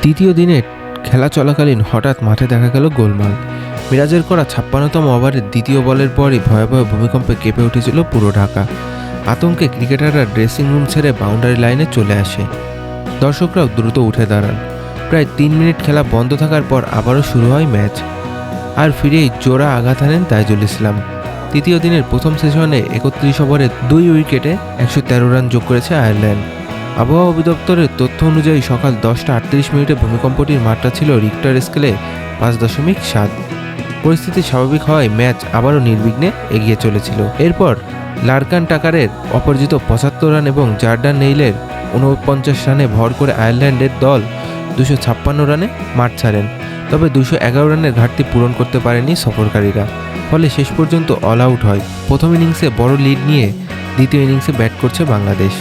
তৃতীয় দিনে খেলা চলাকালীন হঠাৎ মাঠে দেখা গেল গোলমাল। মিরাজের করা ৫৬তম ওভারের দ্বিতীয় বলের পরই ভয়াবহ ভূমিকম্পে কেঁপে উঠেছিল পুরো ঢাকা। আতঙ্কে ক্রিকেটাররা ড্রেসিং রুম ছেড়ে বাউন্ডারি লাইনে চলে আসে। দর্শকরাও দ্রুত উঠে দাঁড়ান। প্রায় ৩ মিনিট খেলা বন্ধ থাকার পর আবারও শুরু হয় ম্যাচ। আর ফিরেই জোড়া আঘাত হানেন তাইজুল ইসলাম। তৃতীয় দিনের প্রথম সেশনে ৩১ ওভারে ২ উইকেটে ১১৩ রান যোগ করেছে আয়ারল্যান্ড। আবহাওয়া অধিদপ্তরের তথ্য অনুযায়ী সকাল ১০টা ৩৮ মিনিটে ভূমিকম্পটির মাত্রা ছিল রিক্টার স্কেলে ৫.৭। পরিস্থিতি স্বাভাবিক হওয়ায় ম্যাচ আবারও নির্বিঘ্নে এগিয়ে চলেছিল। এরপর লারকান টাকারের অপরাজিত ৭৫ রান এবং জার্ডান নেইলের ৪৯ রানে ভর করে আয়ারল্যান্ডের দল ২৫৬ রানে মাঠ ছাড়েন। তবে ২১১ রানের ঘাটতি পূরণ করতে পারেনি সফরকারীরা। ফলে শেষ পর্যন্ত অল আউট হয়। প্রথম ইনিংসে বড় লিড নিয়ে দ্বিতীয় ইনিংসে ব্যাট করছে বাংলাদেশ।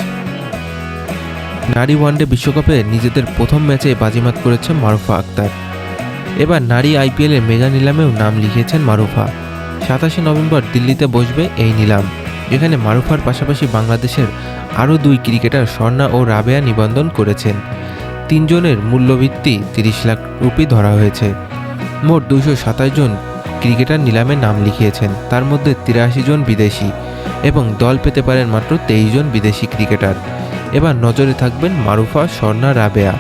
নারী ওয়ানডে বিশ্বকাপে নিজেদের প্রথম ম্যাচে বাজিমাত করেছে মারুফা আক্তার। এবার নারী আইপিএলের মেগা নিলামেও নাম লিখিয়েছেন মারুফা। ২৭শে নভেম্বর দিল্লিতে বসবে এই নিলাম, যেখানে মারুফার পাশাপাশি বাংলাদেশের আরও ২ ক্রিকেটার স্বর্ণা ও রাবেয়া নিবন্ধন করেছেন। ৩ জনের মূল্যভিত্তি ৩০ লাখ রুপি ধরা হয়েছে। মোট ২২৭ জন ক্রিকেটার নিলামে নাম লিখিয়েছেন, তার মধ্যে ৮৩ জন বিদেশি এবং দল পেতে পারেন মাত্র ২৩ জন বিদেশি ক্রিকেটার। এবার নজরে থাকবেন মারুফা, স্বর্ণা, রাবেয়া।